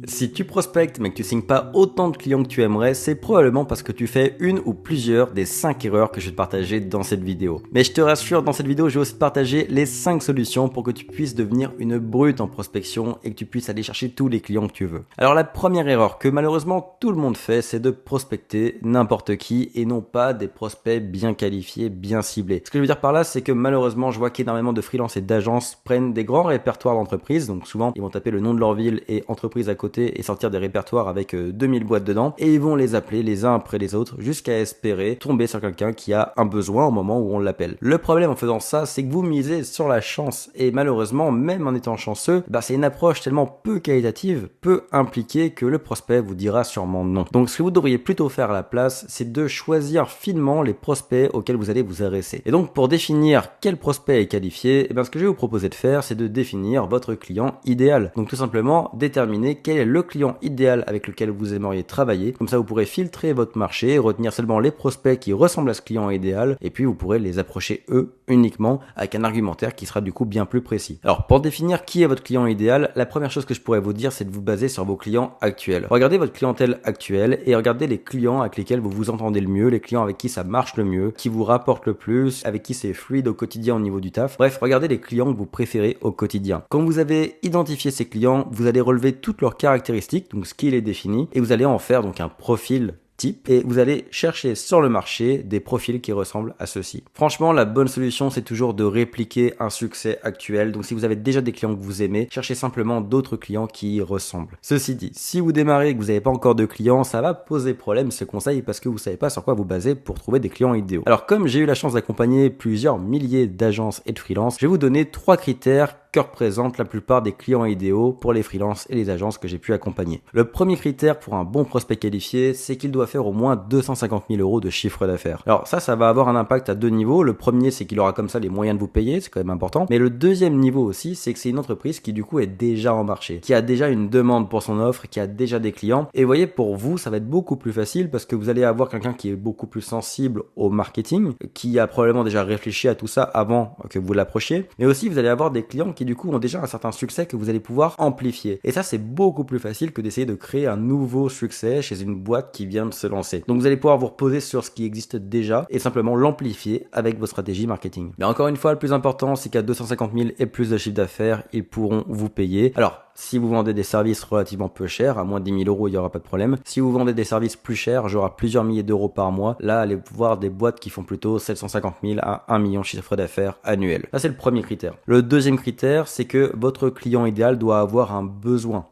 Si tu prospectes mais que tu signes pas autant de clients que tu aimerais, c'est probablement parce que tu fais une ou plusieurs des 5 erreurs que je vais te partager dans cette vidéo. Mais je te rassure, dans cette vidéo, je vais aussi te partager les 5 solutions pour que tu puisses devenir une brute en prospection et que tu puisses aller chercher tous les clients que tu veux. Alors la première erreur que malheureusement tout le monde fait, c'est de prospecter n'importe qui et non pas des prospects bien qualifiés, bien ciblés. Ce que je veux dire par là, c'est que malheureusement, je vois qu'énormément de freelances et d'agences prennent des grands répertoires d'entreprises. Donc souvent, ils vont taper le nom de leur ville et entreprise à côté et sortir des répertoires avec 2000 boîtes dedans, et ils vont les appeler les uns après les autres jusqu'à espérer tomber sur quelqu'un qui a un besoin au moment où on l'appelle. Le problème en faisant ça, c'est que vous misez sur la chance, et malheureusement, même en étant chanceux, c'est une approche tellement peu qualitative, peu impliquée, que le prospect vous dira sûrement non. Donc ce que vous devriez plutôt faire à la place, c'est de choisir finement les prospects auxquels vous allez vous adresser. Et donc pour définir quel prospect est qualifié, ce que je vais vous proposer de faire, c'est de définir votre client idéal. Donc tout simplement déterminer quel est le client idéal avec lequel vous aimeriez travailler. Comme ça, vous pourrez filtrer votre marché, retenir seulement les prospects qui ressemblent à ce client idéal, et puis vous pourrez les approcher eux uniquement avec un argumentaire qui sera du coup bien plus précis. Alors, pour définir qui est votre client idéal, la première chose que je pourrais vous dire, c'est de vous baser sur vos clients actuels. Regardez votre clientèle actuelle et regardez les clients avec lesquels vous vous entendez le mieux, les clients avec qui ça marche le mieux, qui vous rapportent le plus, avec qui c'est fluide au quotidien au niveau du taf. Bref, regardez les clients que vous préférez au quotidien. Quand vous avez identifié ces clients, vous allez relever toutes leurs caractéristiques, donc ce qui les définit, et vous allez en faire donc un profil type, et vous allez chercher sur le marché des profils qui ressemblent à ceux-ci. Franchement, la bonne solution, c'est toujours de répliquer un succès actuel. Donc si vous avez déjà des clients que vous aimez, cherchez simplement d'autres clients qui y ressemblent. Ceci dit, si vous démarrez et que vous n'avez pas encore de clients, ça va poser problème ce conseil, parce que vous savez pas sur quoi vous baser pour trouver des clients idéaux. Alors comme j'ai eu la chance d'accompagner plusieurs milliers d'agences et de freelances, je vais vous donner 3 critères que représentent la plupart des clients idéaux pour les freelances et les agences que j'ai pu accompagner. Le premier critère pour un bon prospect qualifié, c'est qu'il doit faire au moins 250 000 euros de chiffre d'affaires. Alors ça va avoir un impact à 2 niveaux. Le premier, c'est qu'il aura comme ça les moyens de vous payer, c'est quand même important. Mais le deuxième niveau aussi, c'est que c'est une entreprise qui du coup est déjà en marché, qui a déjà une demande pour son offre, qui a déjà des clients. Et vous voyez, pour vous, ça va être beaucoup plus facile parce que vous allez avoir quelqu'un qui est beaucoup plus sensible au marketing, qui a probablement déjà réfléchi à tout ça avant que vous l'approchiez. Mais aussi, vous allez avoir des clients qui du coup ont déjà un certain succès que vous allez pouvoir amplifier. Et ça, c'est beaucoup plus facile que d'essayer de créer un nouveau succès chez une boîte qui vient de se lancer. Donc vous allez pouvoir vous reposer sur ce qui existe déjà et simplement l'amplifier avec vos stratégies marketing. Mais encore une fois, le plus important, c'est qu'à 250 000 et plus de chiffre d'affaires, ils pourront vous payer. Alors, si vous vendez des services relativement peu chers, à moins de 10 000 euros, il n'y aura pas de problème. Si vous vendez des services plus chers, genre plusieurs milliers d'euros par mois, là, allez voir des boîtes qui font plutôt 750 000 à 1 million de chiffre d'affaires annuel. Ça, c'est le premier critère. Le deuxième critère, c'est que votre client idéal doit avoir un besoin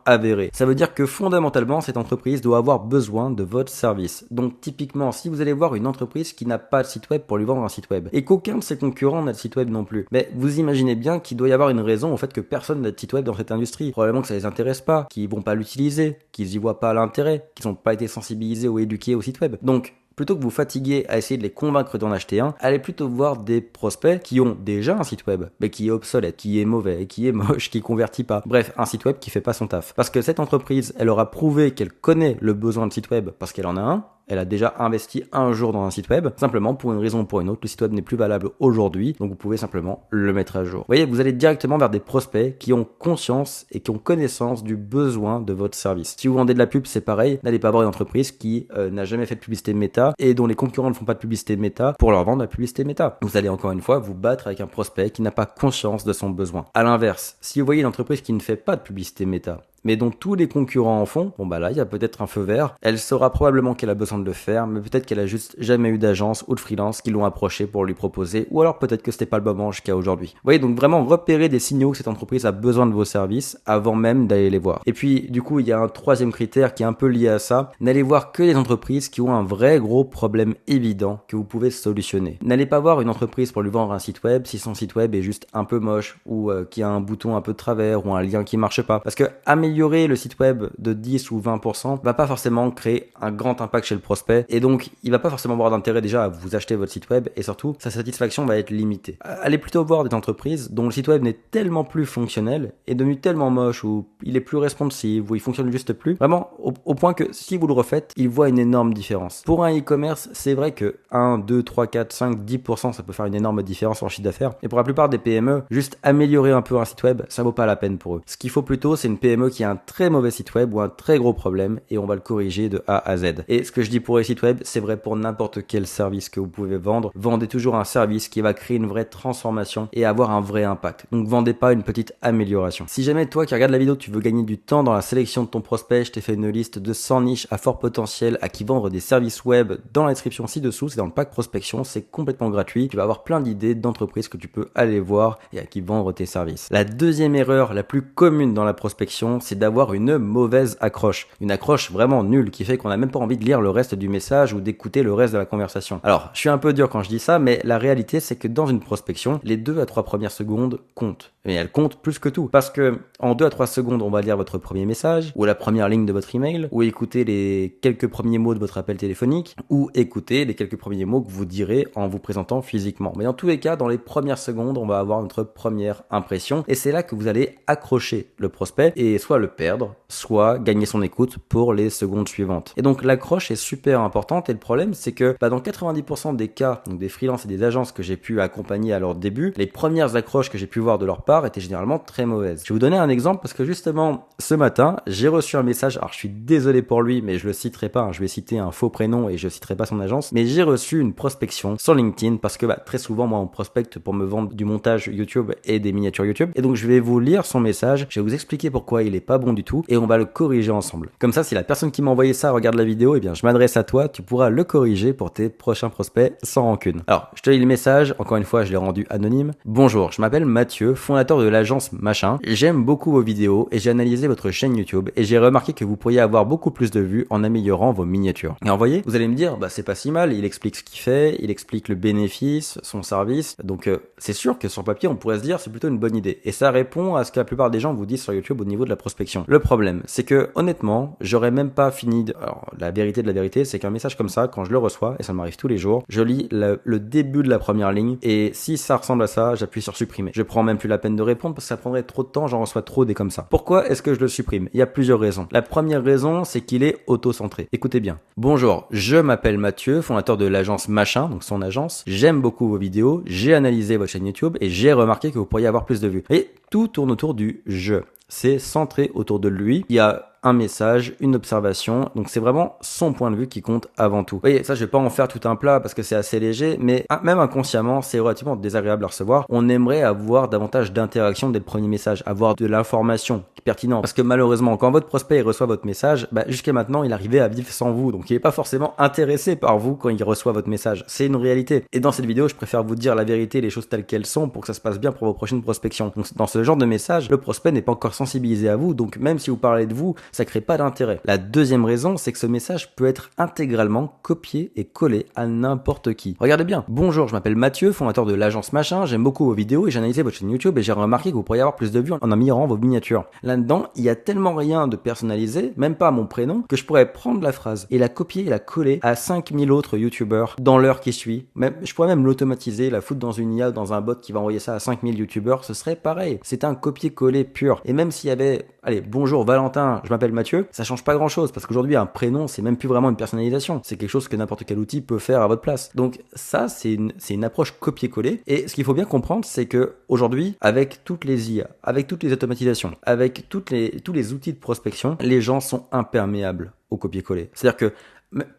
avéré. Ça veut dire que fondamentalement, cette entreprise doit avoir besoin de votre service. Donc, typiquement, si vous allez voir une entreprise qui n'a pas de site web pour lui vendre un site web, et qu'aucun de ses concurrents n'a de site web non plus, mais vous imaginez bien qu'il doit y avoir une raison au fait que personne n'a de site web dans cette industrie. Probablement que ça les intéresse pas, qu'ils vont pas l'utiliser, qu'ils y voient pas l'intérêt, qu'ils n'ont pas été sensibilisés ou éduqués au site web. Donc, plutôt que vous fatiguer à essayer de les convaincre d'en acheter un, allez plutôt voir des prospects qui ont déjà un site web, mais qui est obsolète, qui est mauvais, qui est moche, qui convertit pas. Bref, un site web qui fait pas son taf. Parce que cette entreprise, elle aura prouvé qu'elle connaît le besoin de site web parce qu'elle en a un. Elle a déjà investi un jour dans un site web, simplement pour une raison ou pour une autre, le site web n'est plus valable aujourd'hui, donc vous pouvez simplement le mettre à jour. Vous voyez, vous allez directement vers des prospects qui ont conscience et qui ont connaissance du besoin de votre service. Si vous vendez de la pub, c'est pareil, n'allez pas voir une entreprise qui n'a jamais fait de publicité méta et dont les concurrents ne font pas de publicité méta pour leur vendre la publicité méta. Vous allez encore une fois vous battre avec un prospect qui n'a pas conscience de son besoin. À l'inverse, si vous voyez une entreprise qui ne fait pas de publicité méta, mais dont tous les concurrents en font, là, il y a peut-être un feu vert. Elle saura probablement qu'elle a besoin de le faire, mais peut-être qu'elle a juste jamais eu d'agence ou de freelance qui l'ont approché pour lui proposer, ou alors peut-être que c'était pas le moment jusqu'à aujourd'hui. Vous voyez, donc vraiment repérer des signaux que cette entreprise a besoin de vos services avant même d'aller les voir. Et puis, du coup, il y a un troisième critère qui est un peu lié à ça. N'allez voir que les entreprises qui ont un vrai gros problème évident que vous pouvez solutionner. N'allez pas voir une entreprise pour lui vendre un site web si son site web est juste un peu moche, ou qui a un bouton un peu de travers, ou un lien qui marche pas. Parce que améliorer le site web de 10 ou 20% va pas forcément créer un grand impact chez le prospect, et donc il va pas forcément avoir d'intérêt déjà à vous acheter votre site web, et surtout sa satisfaction va être limitée. Allez plutôt voir des entreprises dont le site web n'est tellement plus fonctionnel, est devenu tellement moche, ou il est plus responsive, ou il fonctionne juste plus, vraiment au point que si vous le refaites, il voit une énorme différence. Pour un e-commerce, c'est vrai que 1, 2, 3, 4, 5, 10% ça peut faire une énorme différence en chiffre d'affaires, et pour la plupart des PME, juste améliorer un peu un site web, ça vaut pas la peine pour eux. Ce qu'il faut plutôt, c'est une PME qui y a un très mauvais site web ou un très gros problème et on va le corriger de A à Z. Et ce que je dis pour les sites web, c'est vrai pour n'importe quel service que vous pouvez vendre. Vendez toujours un service qui va créer une vraie transformation et avoir un vrai impact. Donc vendez pas une petite amélioration. Si jamais toi qui regardes la vidéo, tu veux gagner du temps dans la sélection de ton prospect, je t'ai fait une liste de 100 niches à fort potentiel à qui vendre des services web dans la description ci-dessous. C'est dans le pack prospection, c'est complètement gratuit. Tu vas avoir plein d'idées d'entreprises que tu peux aller voir et à qui vendre tes services. La deuxième erreur la plus commune dans la prospection, c'est d'avoir une mauvaise accroche. Une accroche vraiment nulle qui fait qu'on n'a même pas envie de lire le reste du message ou d'écouter le reste de la conversation. Alors, je suis un peu dur quand je dis ça, mais la réalité c'est que dans une prospection, les 2 à 3 premières secondes comptent. Et elles comptent plus que tout. Parce que en 2 à 3 secondes, on va lire votre premier message, ou la première ligne de votre email, ou écouter les quelques premiers mots de votre appel téléphonique, ou écouter les quelques premiers mots que vous direz en vous présentant physiquement. Mais dans tous les cas, dans les premières secondes, on va avoir notre première impression. Et c'est là que vous allez accrocher le prospect et soit le perdre, soit gagner son écoute pour les secondes suivantes. Et donc l'accroche est super importante. Et le problème, c'est que dans 90% des cas, donc des freelances et des agences que j'ai pu accompagner à leur début, les premières accroches que j'ai pu voir de leur part étaient généralement très mauvaises. Je vais vous donner un exemple parce que justement ce matin j'ai reçu un message, alors je suis désolé pour lui mais je le citerai pas, je vais citer un faux prénom et je citerai pas son agence, mais j'ai reçu une prospection sur LinkedIn parce que très souvent moi on prospecte pour me vendre du montage YouTube et des miniatures YouTube, et donc je vais vous lire son message, je vais vous expliquer pourquoi il est pas bon du tout et on va le corriger ensemble. Comme ça, si la personne qui m'a envoyé ça regarde la vidéo, eh bien je m'adresse à toi, tu pourras le corriger pour tes prochains prospects sans rancune. Alors je te lis le message, encore une fois je l'ai rendu anonyme. Bonjour, je m'appelle Mathieu, fondateur de l'agence machin. J'aime beaucoup vos vidéos et j'ai analysé votre chaîne YouTube et j'ai remarqué que vous pourriez avoir beaucoup plus de vues en améliorant vos miniatures. Et en voyez, vous allez me dire, c'est pas si mal, il explique ce qu'il fait, il explique le bénéfice, son service. Donc c'est sûr que sur papier, on pourrait se dire c'est plutôt une bonne idée. Et ça répond à ce que la plupart des gens vous disent sur YouTube au niveau de la prospection. Le problème, c'est que honnêtement, j'aurais même pas fini de... Alors la vérité de la vérité, c'est qu'un message comme ça, quand je le reçois, et ça m'arrive tous les jours, je lis le début de la première ligne et si ça ressemble à ça, j'appuie sur supprimer. Je prends même plus la peine de répondre parce que ça prendrait trop de temps, j'en reçois trop des comme ça. Pourquoi est-ce que je le supprime? Il y a plusieurs raisons. La première raison, c'est qu'il est auto-centré. Écoutez bien. Bonjour, je m'appelle Mathieu, fondateur de l'agence machin, donc son agence. J'aime beaucoup vos vidéos, j'ai analysé votre chaîne YouTube et j'ai remarqué que vous pourriez avoir plus de vues. Et tout tourne autour du je. C'est centré autour de lui. Il y a un message, une observation, donc c'est vraiment son point de vue qui compte avant tout. Vous voyez, ça je vais pas en faire tout un plat parce que c'est assez léger, mais même inconsciemment, c'est relativement désagréable à recevoir. On aimerait avoir davantage d'interaction dès le premier message, avoir de l'information pertinente, parce que malheureusement, quand votre prospect il reçoit votre message, jusqu'à maintenant, il arrivait à vivre sans vous, donc il est pas forcément intéressé par vous quand il reçoit votre message. C'est une réalité. Et dans cette vidéo, je préfère vous dire la vérité, les choses telles qu'elles sont, pour que ça se passe bien pour vos prochaines prospections. Donc dans ce genre de message, le prospect n'est pas encore sensibilisé à vous, donc même si vous parlez de vous, ça crée pas d'intérêt. La deuxième raison, c'est que ce message peut être intégralement copié et collé à n'importe qui. Regardez bien. Bonjour, je m'appelle Mathieu, fondateur de l'agence machin, j'aime beaucoup vos vidéos et j'ai analysé votre chaîne YouTube et j'ai remarqué que vous pourriez avoir plus de vues en améliorant vos miniatures. Là-dedans, il y a tellement rien de personnalisé, même pas mon prénom, que je pourrais prendre la phrase et la copier et la coller à 5000 autres YouTubeurs dans l'heure qui suit. Je pourrais même l'automatiser, la foutre dans une IA ou dans un bot qui va envoyer ça à 5000 YouTubeurs, ce serait pareil. C'est un copier-coller pur. Et même s'il y avait, bonjour Valentin, je m'appelle Mathieu, ça change pas grand chose parce qu'aujourd'hui un prénom c'est même plus vraiment une personnalisation, c'est quelque chose que n'importe quel outil peut faire à votre place. Donc ça c'est une approche copier-coller, et ce qu'il faut bien comprendre c'est que aujourd'hui, avec toutes les IA, avec toutes les automatisations, avec tous les outils de prospection, les gens sont imperméables au copier-coller. C'est-à-dire que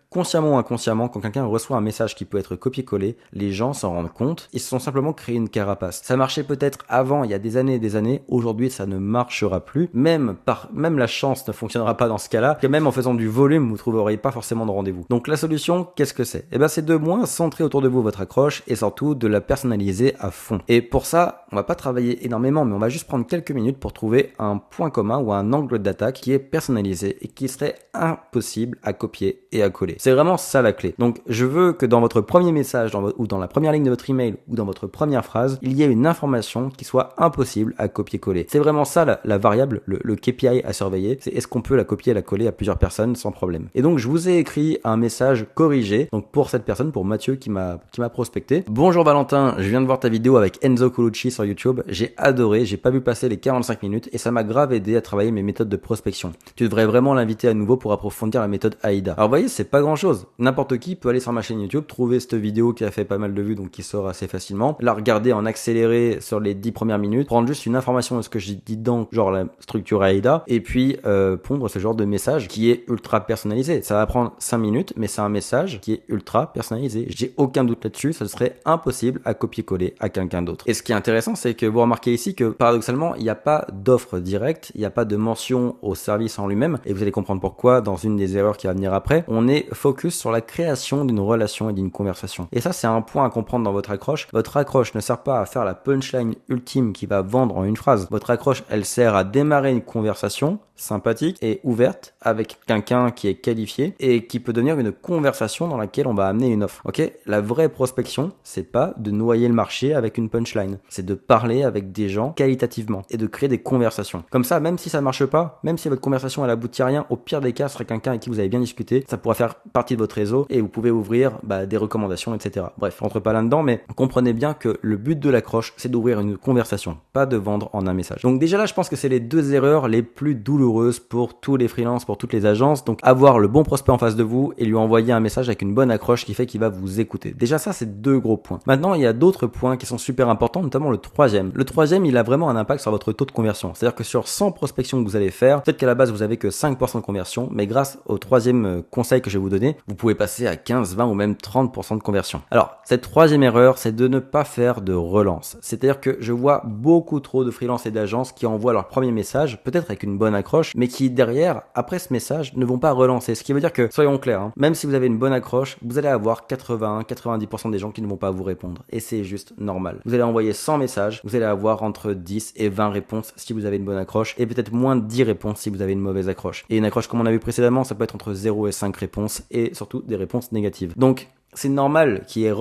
consciemment ou inconsciemment, quand quelqu'un reçoit un message qui peut être copié-collé, les gens s'en rendent compte, ils se sont simplement créé une carapace. Ça marchait peut-être avant, il y a des années et des années, aujourd'hui ça ne marchera plus, même la chance ne fonctionnera pas dans ce cas-là, que même en faisant du volume, vous ne trouveriez pas forcément de rendez-vous. Donc la solution, qu'est-ce que c'est? C'est de moins centrer autour de vous votre accroche et surtout de la personnaliser à fond. Et pour ça, on va pas travailler énormément, mais on va juste prendre quelques minutes pour trouver un point commun ou un angle d'attaque qui est personnalisé et qui serait impossible à copier et à coller. C'est vraiment ça la clé. Donc je veux que dans votre premier message ou dans la première ligne de votre email ou dans votre première phrase, il y ait une information qui soit impossible à copier-coller. C'est vraiment ça la variable, le KPI à surveiller. C'est est-ce qu'on peut la copier et la coller à plusieurs personnes sans problème. Et donc je vous ai écrit un message corrigé, donc pour cette personne, pour Mathieu qui m'a prospecté. Bonjour Valentin, je viens de voir ta vidéo avec Enzo Colucci sur YouTube. J'ai adoré, j'ai pas vu passer les 45 minutes et ça m'a grave aidé à travailler mes méthodes de prospection. Tu devrais vraiment l'inviter à nouveau pour approfondir la méthode AIDA. Alors vous voyez, c'est pas grand chose. N'importe qui peut aller sur ma chaîne YouTube, trouver cette vidéo qui a fait pas mal de vues, donc qui sort assez facilement, la regarder en accéléré sur les 10 premières minutes, prendre juste une information de ce que j'ai dit dedans, genre la structure AIDA, et puis pondre ce genre de message qui est ultra personnalisé. Ça va prendre 5 minutes, mais c'est un message qui est ultra personnalisé. J'ai aucun doute là-dessus, ça serait impossible à copier-coller à quelqu'un d'autre. Et ce qui est intéressant, c'est que vous remarquez ici que paradoxalement, il n'y a pas d'offre directe, il n'y a pas de mention au service en lui-même, et vous allez comprendre pourquoi dans une des erreurs qui va venir après. On est focus sur la création d'une relation et d'une conversation. Et ça, c'est un point à comprendre dans votre accroche. Votre accroche ne sert pas à faire la punchline ultime qui va vendre en une phrase. Votre accroche, elle sert à démarrer une conversation sympathique et ouverte avec quelqu'un qui est qualifié et qui peut devenir une conversation dans laquelle on va amener une offre. Ok? La vraie prospection, c'est pas de noyer le marché avec une punchline. C'est de parler avec des gens qualitativement et de créer des conversations. Comme ça, même si ça marche pas, même si votre conversation elle aboutit à rien, au pire des cas, ce serait quelqu'un avec qui vous avez bien discuté, ça pourra faire partie de votre réseau et vous pouvez ouvrir des recommandations, etc. Bref, on rentre pas là-dedans, mais comprenez bien que le but de l'accroche, c'est d'ouvrir une conversation, pas de vendre en un message. Donc déjà là, je pense que c'est les deux erreurs les plus douloureuses pour tous les freelances, pour toutes les agences. Donc avoir le bon prospect en face de vous et lui envoyer un message avec une bonne accroche qui fait qu'il va vous écouter. Déjà ça, c'est deux gros points. Maintenant, il y a d'autres points qui sont super importants, notamment le troisième. Le troisième, il a vraiment un impact sur votre taux de conversion. C'est-à-dire que sur 100 prospections que vous allez faire, peut-être qu'à la base, vous avez que 5% de conversion, mais grâce au troisième conseil que je vais vous donner, vous pouvez passer à 15, 20 ou même 30% de conversion. Alors, cette troisième erreur, c'est de ne pas faire de relance. C'est-à-dire que je vois beaucoup trop de freelances et d'agences qui envoient leur premier message, peut-être avec une bonne accroche, mais qui derrière, après ce message, ne vont pas relancer. Ce qui veut dire que, soyons clairs, même si vous avez une bonne accroche, vous allez avoir 80-90% des gens qui ne vont pas vous répondre. Et c'est juste normal. Vous allez envoyer 100 messages, vous allez avoir entre 10 et 20 réponses si vous avez une bonne accroche, et peut-être moins de 10 réponses si vous avez une mauvaise accroche. Et une accroche, comme on a vu précédemment, ça peut être entre 0 et 5 réponses, et surtout des réponses négatives. Donc, c'est normal qu'il y ait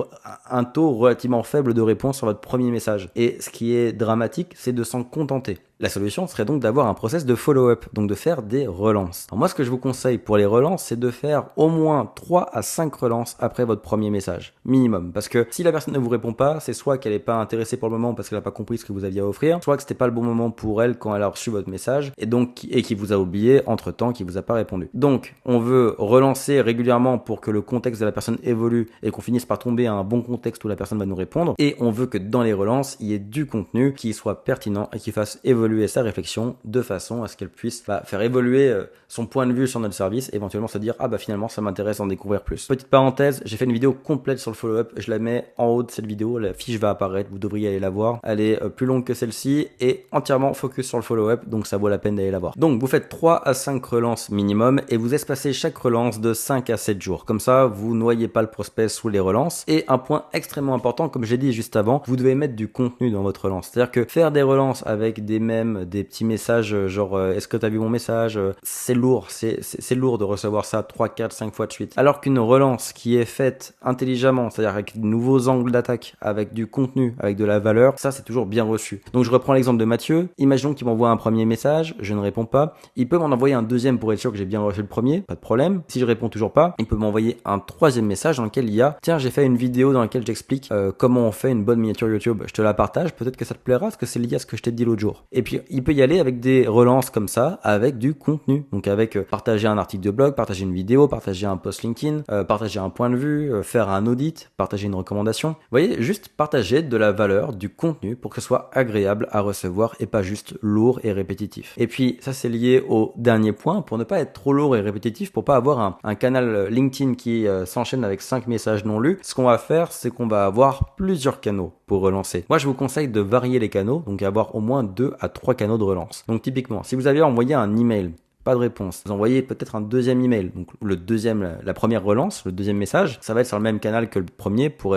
un taux relativement faible de réponse sur votre premier message. Et ce qui est dramatique, c'est de s'en contenter. La solution serait donc d'avoir un process de follow-up, donc de faire des relances. Alors moi, ce que je vous conseille pour les relances, c'est de faire au moins 3 à 5 relances après votre premier message, minimum. Parce que si la personne ne vous répond pas, c'est soit qu'elle n'est pas intéressée pour le moment parce qu'elle n'a pas compris ce que vous aviez à offrir, soit que c'était pas le bon moment pour elle quand elle a reçu votre message, et qui vous a oublié entre-temps, qui vous a pas répondu. Donc, on veut relancer régulièrement pour que le contexte de la personne évolue et qu'on finisse par tomber à un bon contexte où la personne va nous répondre. Et on veut que dans les relances, il y ait du contenu qui soit pertinent et qui fasse évoluer sa réflexion de façon à ce qu'elle puisse faire évoluer son point de vue sur notre service, éventuellement se dire finalement ça m'intéresse d'en découvrir plus. Petite parenthèse, j'ai fait une vidéo complète sur le follow-up, je la mets en haut de cette vidéo, la fiche va apparaître, vous devriez aller la voir, elle est plus longue que celle-ci et entièrement focus sur le follow-up, donc ça vaut la peine d'aller la voir. Donc vous faites 3 à 5 relances minimum et vous espacez chaque relance de 5 à 7 jours, comme ça vous noyez pas le prospect sous les relances. Et un point extrêmement important, comme j'ai dit juste avant, vous devez mettre du contenu dans votre relance, c'est-à-dire que faire des relances avec des des petits messages genre est-ce que t'as vu mon message, c'est lourd, c'est lourd de recevoir ça 3, 4, 5 fois de suite. Alors qu'une relance qui est faite intelligemment, c'est-à-dire avec de nouveaux angles d'attaque, avec du contenu, avec de la valeur, ça c'est toujours bien reçu. Donc je reprends l'exemple de Mathieu, imaginons qu'il m'envoie un premier message, je ne réponds pas, il peut m'en envoyer un deuxième pour être sûr que j'ai bien reçu le premier, pas de problème. Si je réponds toujours pas, il peut m'envoyer un troisième message dans lequel il y a tiens, j'ai fait une vidéo dans laquelle j'explique comment on fait une bonne miniature YouTube, je te la partage, peut-être que ça te plaira parce que c'est lié à ce que je t'ai dit l'autre jour. Et puis il peut y aller avec des relances comme ça, avec du contenu, donc avec partager un article de blog, partager une vidéo, partager un post LinkedIn, partager un point de vue, faire un audit, partager une recommandation. Vous voyez, juste partager de la valeur, du contenu pour que ce soit agréable à recevoir et pas juste lourd et répétitif. Et puis ça c'est lié au dernier point, pour ne pas être trop lourd et répétitif, pour pas avoir un canal LinkedIn qui s'enchaîne avec 5 messages non lus. Ce qu'on va faire, c'est qu'on va avoir plusieurs canaux pour relancer. Moi je vous conseille de varier les canaux, donc avoir au moins 2 à 3 canaux de relance. Donc typiquement, si vous avez envoyé un email, pas de réponse, vous envoyez peut-être un deuxième email, donc le deuxième, la première relance, le deuxième message, ça va être sur le même canal que le premier pour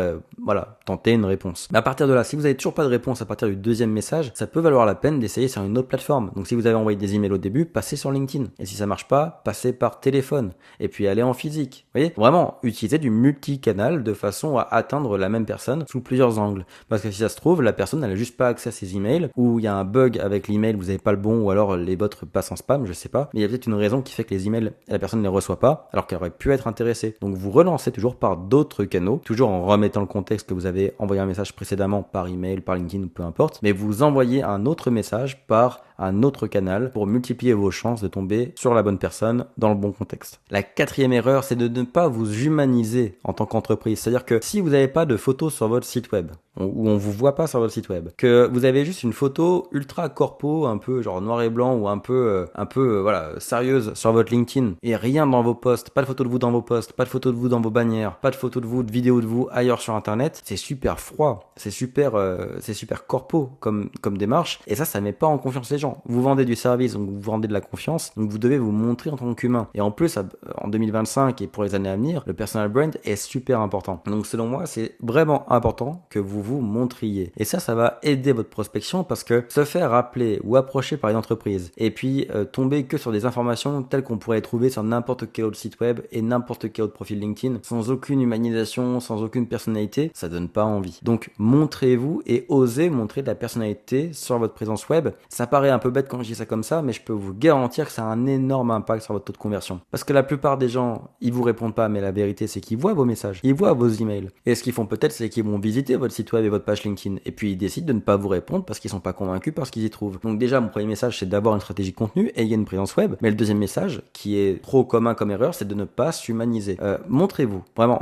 tenter une réponse. Mais à partir de là, si vous avez toujours pas de réponse à partir du deuxième message, ça peut valoir la peine d'essayer sur une autre plateforme. Donc si vous avez envoyé des emails au début, passez sur LinkedIn. Et si ça marche pas, passez par téléphone. Et puis allez en physique. Vous voyez, vraiment utiliser du multicanal de façon à atteindre la même personne sous plusieurs angles. Parce que si ça se trouve, la personne n'a juste pas accès à ses emails, ou il y a un bug avec l'email, vous avez pas le bon, ou alors les vôtres passent en spam, je sais pas. Mais il y a peut-être une raison qui fait que les emails, la personne ne les reçoit pas, alors qu'elle aurait pu être intéressée. Donc vous relancez toujours par d'autres canaux, toujours en remettant le contexte que vous avez envoyé un message précédemment par email, par LinkedIn ou peu importe, mais vous envoyez un autre message par un autre canal pour multiplier vos chances de tomber sur la bonne personne dans le bon contexte. La quatrième erreur, c'est de ne pas vous humaniser en tant qu'entreprise. C'est-à-dire que si vous n'avez pas de photos sur votre site web, ou on vous voit pas sur votre site web, que vous avez juste une photo ultra corpo, un peu genre noir et blanc ou un peu voilà, sérieuse sur votre LinkedIn et rien dans vos posts, pas de photo de vous dans vos posts, pas de photo de vous dans vos bannières, pas de photo de vous, de vidéo de vous ailleurs sur internet, c'est super froid, c'est super corpo comme démarche et ça met pas en confiance les gens. Vous vendez du service, donc vous vendez de la confiance, donc vous devez vous montrer en tant qu'humain. Et en plus, en 2025 et pour les années à venir, le personal brand est super important. Donc selon moi, c'est vraiment important que vous vous montriez. Et ça va aider votre prospection parce que se faire appeler ou approcher par une entreprise et puis tomber que sur des informations telles qu'on pourrait trouver sur n'importe quel autre site web et n'importe quel autre profil LinkedIn sans aucune humanisation, sans aucune personnalité, ça donne pas envie. Donc montrez-vous et osez montrer de la personnalité sur votre présence web. Ça paraît un peu bête quand je dis ça comme ça, mais je peux vous garantir que ça a un énorme impact sur votre taux de conversion. Parce que la plupart des gens, ils vous répondent pas, mais la vérité c'est qu'ils voient vos messages, ils voient vos emails. Et ce qu'ils font peut-être, c'est qu'ils vont visiter votre site web et votre page LinkedIn. Et puis ils décident de ne pas vous répondre parce qu'ils sont pas convaincus par ce qu'ils y trouvent. Donc déjà, mon premier message, c'est d'avoir une stratégie de contenu et il y a une présence web. Mais le deuxième message, qui est trop commun comme erreur, c'est de ne pas s'humaniser. Montrez-vous, vraiment,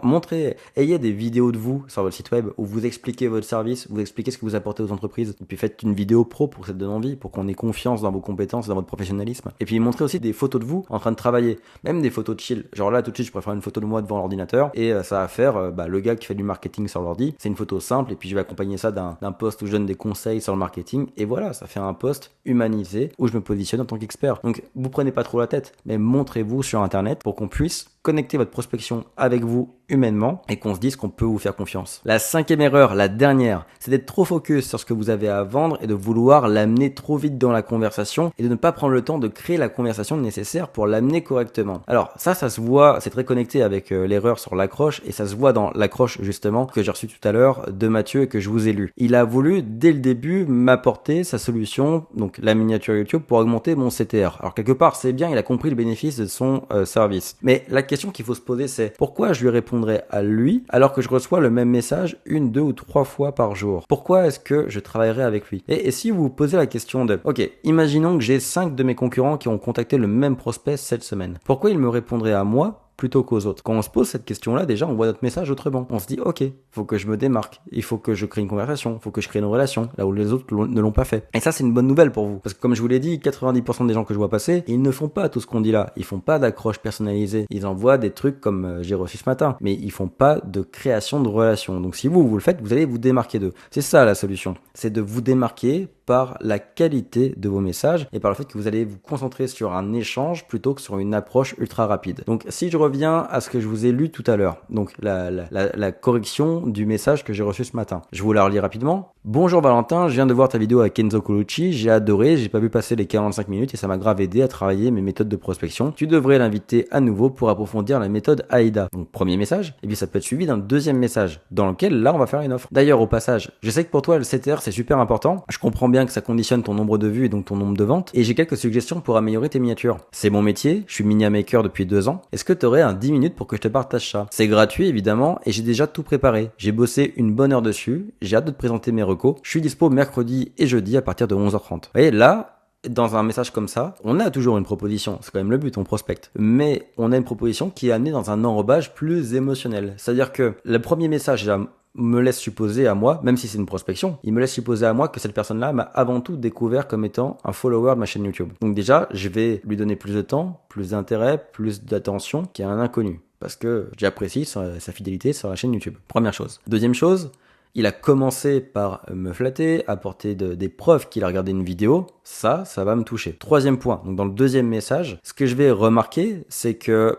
ayez des vidéos de vous sur votre site web où vous expliquez votre service, vous expliquez ce que vous apportez aux entreprises. Et puis faites une vidéo pro pour que ça donne envie, pour qu'on ait confiance dans vos compétences, dans votre professionnalisme. Et puis montrez aussi des photos de vous en train de travailler, même des photos de chill. Genre là, tout de suite, je préfère une photo de moi devant l'ordinateur et ça va faire le gars qui fait du marketing sur l'ordi. C'est une photo simple et puis je vais accompagner ça d'un post où je donne des conseils sur le marketing et voilà, ça fait un post humanisé où je me positionne en tant qu'expert. Donc vous prenez pas trop la tête, mais montrez-vous sur internet pour qu'on puisse connecter votre prospection avec vous humainement et qu'on se dise qu'on peut vous faire confiance. La cinquième erreur, la dernière, c'est d'être trop focus sur ce que vous avez à vendre et de vouloir l'amener trop vite dans la conversation et de ne pas prendre le temps de créer la conversation nécessaire pour l'amener correctement. Alors ça se voit, c'est très connecté avec l'erreur sur l'accroche et ça se voit dans l'accroche justement que j'ai reçu tout à l'heure de Mathieu et que je vous ai lu. Il a voulu dès le début m'apporter sa solution, donc la miniature YouTube pour augmenter mon CTR. Alors quelque part c'est bien, il a compris le bénéfice de son service. Mais la question qu'il faut se poser c'est pourquoi je lui répondrais à lui alors que je reçois le même message 1, 2 ou 3 fois par jour? Pourquoi est-ce que je travaillerais avec lui? Et si vous vous posez la question de ok, imaginons que j'ai 5 de mes concurrents qui ont contacté le même prospect cette semaine. Pourquoi il me répondrait à moi plutôt qu'aux autres? Quand on se pose cette question-là, déjà, on voit notre message autrement. On se dit, ok, faut que je me démarque, il faut que je crée une conversation, il faut que je crée une relation, là où les autres ne l'ont pas fait. Et ça, c'est une bonne nouvelle pour vous. Parce que comme je vous l'ai dit, 90% des gens que je vois passer, ils ne font pas tout ce qu'on dit là. Ils font pas d'accroche personnalisée. Ils envoient des trucs comme j'ai reçu ce matin. Mais ils font pas de création de relation. Donc si vous le faites, vous allez vous démarquer d'eux. C'est ça la solution. C'est de vous démarquer par la qualité de vos messages et par le fait que vous allez vous concentrer sur un échange plutôt que sur une approche ultra rapide. Donc si je reviens à ce que je vous ai lu tout à l'heure, donc la correction du message que j'ai reçu ce matin. Je vous la relis rapidement. Bonjour Valentin, je viens de voir ta vidéo avec Kenzo Colucci, j'ai adoré, j'ai pas vu passer les 45 minutes et ça m'a grave aidé à travailler mes méthodes de prospection. Tu devrais l'inviter à nouveau pour approfondir la méthode AIDA. Donc premier message, et puis ça peut être suivi d'un deuxième message dans lequel là on va faire une offre. D'ailleurs au passage, je sais que pour toi le CTR c'est super important, je comprends bien que ça conditionne ton nombre de vues et donc ton nombre de ventes et j'ai quelques suggestions pour améliorer tes miniatures. C'est mon métier, je suis miniature maker depuis 2 ans. Est-ce que tu aurais un 10 minutes pour que je te partage ça? C'est gratuit évidemment et j'ai déjà tout préparé. J'ai bossé une bonne heure dessus, j'ai hâte de te présenter mes recos. Je suis dispo mercredi et jeudi à partir de 11h30. Vous voyez là, dans un message comme ça, on a toujours une proposition, c'est quand même le but, on prospecte. Mais on a une proposition qui est amenée dans un enrobage plus émotionnel. C'est-à-dire que le premier message me laisse supposer à moi, même si c'est une prospection, il me laisse supposer à moi que cette personne-là m'a avant tout découvert comme étant un follower de ma chaîne YouTube. Donc déjà, je vais lui donner plus de temps, plus d'intérêt, plus d'attention qu'à un inconnu. Parce que j'apprécie sa fidélité sur la chaîne YouTube. Première chose. Deuxième chose, il a commencé par me flatter, apporter des preuves qu'il a regardé une vidéo. Ça va me toucher. Troisième point, donc dans le deuxième message, ce que je vais remarquer, c'est que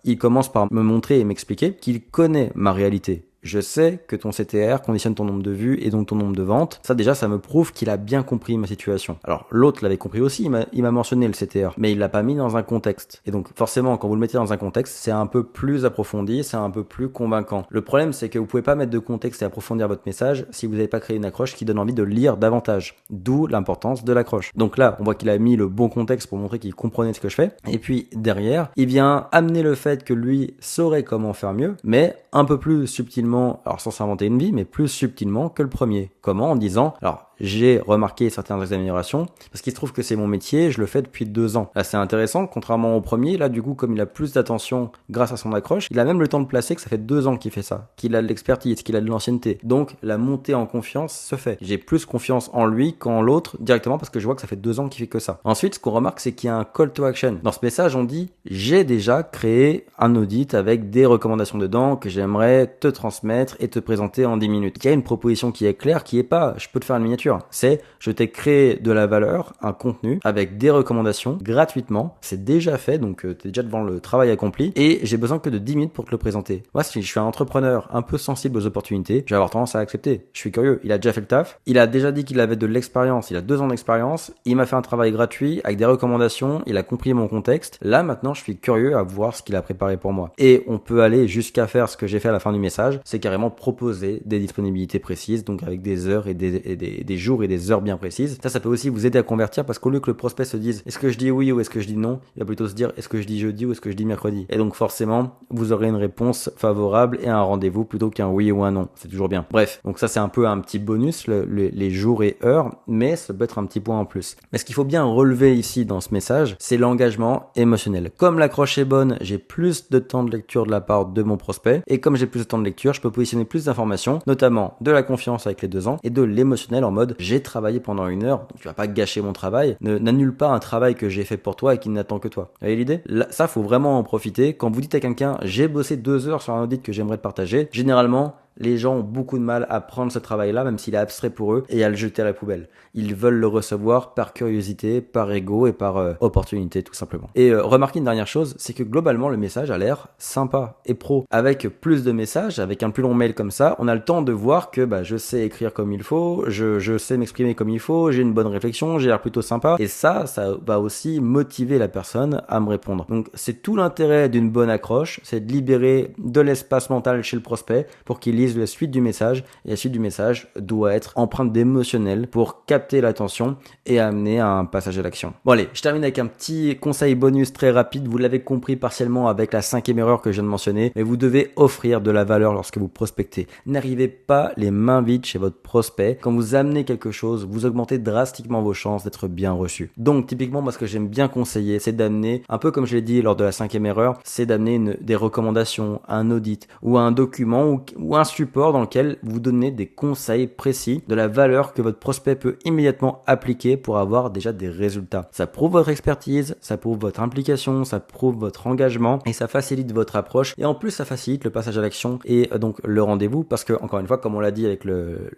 il commence par me montrer et m'expliquer qu'il connaît ma réalité. Je sais que ton CTR conditionne ton nombre de vues et donc ton nombre de ventes. Ça déjà, ça me prouve qu'il a bien compris ma situation. Alors l'autre l'avait compris aussi, il m'a mentionné le CTR, mais il l'a pas mis dans un contexte. Et donc forcément, quand vous le mettez dans un contexte, c'est un peu plus approfondi, c'est un peu plus convaincant. Le problème, c'est que vous pouvez pas mettre de contexte et approfondir votre message si vous n'avez pas créé une accroche qui donne envie de lire davantage. D'où l'importance de l'accroche. Donc là, on voit qu'il a mis le bon contexte pour montrer qu'il comprenait ce que je fais. Et puis derrière, il vient amener le fait que lui saurait comment faire mieux, mais un peu plus subtilement, alors sans s'inventer une vie, mais plus subtilement que le premier. Comment? En disant, alors j'ai remarqué certaines améliorations parce qu'il se trouve que c'est mon métier, je le fais depuis 2 ans. Là, c'est intéressant, contrairement au premier, là, du coup, comme il a plus d'attention grâce à son accroche, il a même le temps de placer que ça fait 2 ans qu'il fait ça, qu'il a de l'expertise, qu'il a de l'ancienneté. Donc, la montée en confiance se fait. J'ai plus confiance en lui qu'en l'autre directement parce que je vois que ça fait 2 ans qu'il fait que ça. Ensuite, ce qu'on remarque, c'est qu'il y a un call to action. Dans ce message, on dit, j'ai déjà créé un audit avec des recommandations dedans que j'aimerais te transmettre et te présenter en 10 minutes. Il y a une proposition qui est claire, qui est pas, je peux te faire une miniature. C'est, je t'ai créé de la valeur, un contenu avec des recommandations gratuitement. C'est déjà fait, donc tu es déjà devant le travail accompli et j'ai besoin que de 10 minutes pour te le présenter. Moi, si je suis un entrepreneur un peu sensible aux opportunités, je vais avoir tendance à accepter. Je suis curieux. Il a déjà fait le taf. Il a déjà dit qu'il avait de l'expérience. Il a 2 ans d'expérience. Il m'a fait un travail gratuit avec des recommandations. Il a compris mon contexte. Là, maintenant, je suis curieux à voir ce qu'il a préparé pour moi. Et on peut aller jusqu'à faire ce que j'ai fait à la fin du message. C'est carrément proposer des disponibilités précises, donc avec des heures et des jours et des heures bien précises. Ça peut aussi vous aider à convertir parce qu'au lieu que le prospect se dise est-ce que je dis oui ou est-ce que je dis non, il va plutôt se dire est-ce que je dis jeudi ou est-ce que je dis mercredi. Et donc forcément, vous aurez une réponse favorable et un rendez-vous plutôt qu'un oui ou un non. C'est toujours bien. Bref, donc ça c'est un peu un petit bonus, les jours et heures, mais ça peut être un petit point en plus. Mais ce qu'il faut bien relever ici dans ce message, c'est l'engagement émotionnel. Comme l'accroche est bonne, j'ai plus de temps de lecture de la part de mon prospect et comme j'ai plus de temps de lecture, je peux positionner plus d'informations, notamment de la confiance avec les 2 ans et de l'émotionnel en mode j'ai travaillé pendant 1 heure, donc tu vas pas gâcher mon travail, n'annule pas un travail que j'ai fait pour toi et qui n'attend que toi. Vous voyez l'idée? Là, ça faut vraiment en profiter. Quand vous dites à quelqu'un j'ai bossé 2 heures sur un audit que j'aimerais te partager, généralement les gens ont beaucoup de mal à prendre ce travail-là, même s'il est abstrait pour eux, et à le jeter à la poubelle. Ils veulent le recevoir par curiosité, par ego et par opportunité, tout simplement. Et remarquez une dernière chose, c'est que globalement, le message a l'air sympa et pro. Avec plus de messages, avec un plus long mail comme ça, on a le temps de voir que je sais écrire comme il faut, je sais m'exprimer comme il faut, j'ai une bonne réflexion, j'ai l'air plutôt sympa. Et ça va aussi motiver la personne à me répondre. Donc, c'est tout l'intérêt d'une bonne accroche, c'est de libérer de l'espace mental chez le prospect pour qu'il lise la suite du message, et la suite du message doit être empreinte d'émotionnel pour capter l'attention et amener à un passage à l'action. Bon allez, je termine avec un petit conseil bonus très rapide. Vous l'avez compris partiellement avec la 5e erreur que je viens de mentionner, mais vous devez offrir de la valeur lorsque vous prospectez. N'arrivez pas les mains vides chez votre prospect. Quand vous amenez quelque chose, vous augmentez drastiquement vos chances d'être bien reçu. Donc typiquement, moi ce que j'aime bien conseiller, c'est d'amener, un peu comme je l'ai dit lors de la 5e erreur, c'est d'amener des recommandations, un audit ou un document ou un support dans lequel vous donnez des conseils précis de la valeur que votre prospect peut immédiatement appliquer pour avoir déjà des résultats. Ça prouve votre expertise, ça prouve votre implication, ça prouve votre engagement et ça facilite votre approche et en plus ça facilite le passage à l'action et donc le rendez-vous parce que encore une fois comme on l'a dit avec le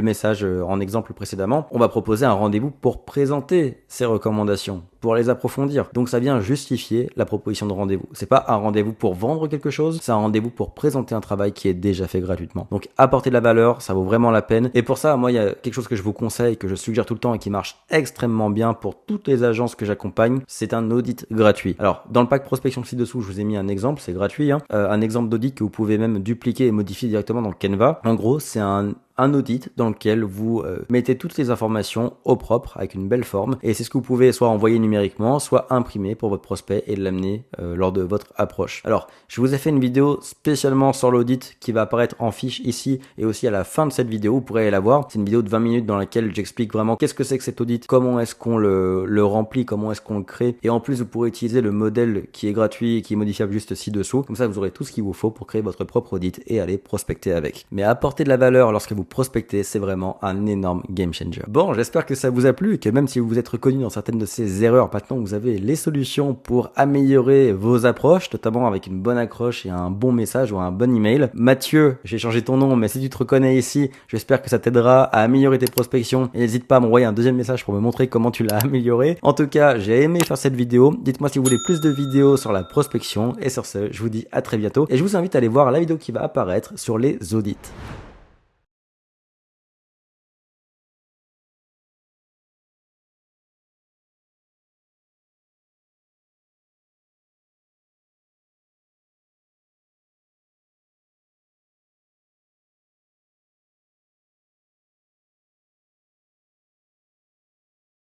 message en exemple précédemment, on va proposer un rendez-vous pour présenter ces recommandations, pour les approfondir. Donc ça vient justifier la proposition de rendez-vous. C'est pas un rendez-vous pour vendre quelque chose, c'est un rendez-vous pour présenter un travail qui est déjà fait gratuitement. Donc apporter de la valeur, ça vaut vraiment la peine. Et pour ça, moi, il y a quelque chose que je vous conseille, que je suggère tout le temps et qui marche extrêmement bien pour toutes les agences que j'accompagne, c'est un audit gratuit. Alors, dans le pack prospection ci-dessous, je vous ai mis un exemple, c'est gratuit, un exemple d'audit que vous pouvez même dupliquer et modifier directement dans Canva. En gros, c'est un audit dans lequel vous mettez toutes les informations au propre avec une belle forme et c'est ce que vous pouvez soit envoyer numériquement, soit imprimer pour votre prospect et l'amener lors de votre approche. Alors, je vous ai fait une vidéo spécialement sur l'audit qui va apparaître en fiche ici et aussi à la fin de cette vidéo, vous pourrez la voir. C'est une vidéo de 20 minutes dans laquelle j'explique vraiment qu'est-ce que c'est que cet audit, comment est-ce qu'on le remplit, comment est-ce qu'on le crée et en plus vous pourrez utiliser le modèle qui est gratuit et qui est modifiable juste ci-dessous. Comme ça, vous aurez tout ce qu'il vous faut pour créer votre propre audit et aller prospecter avec. Mais apporter de la valeur lorsque vous prospecter, c'est vraiment un énorme game changer. Bon, j'espère que ça vous a plu et que même si vous vous êtes reconnu dans certaines de ces erreurs, maintenant vous avez les solutions pour améliorer vos approches, notamment avec une bonne accroche et un bon message ou un bon email. Mathieu, j'ai changé ton nom, mais si tu te reconnais ici, j'espère que ça t'aidera à améliorer tes prospections et n'hésite pas à m'envoyer un deuxième message pour me montrer comment tu l'as amélioré. En tout cas, j'ai aimé faire cette vidéo. Dites-moi si vous voulez plus de vidéos sur la prospection et sur ce, je vous dis à très bientôt et je vous invite à aller voir la vidéo qui va apparaître sur les audits.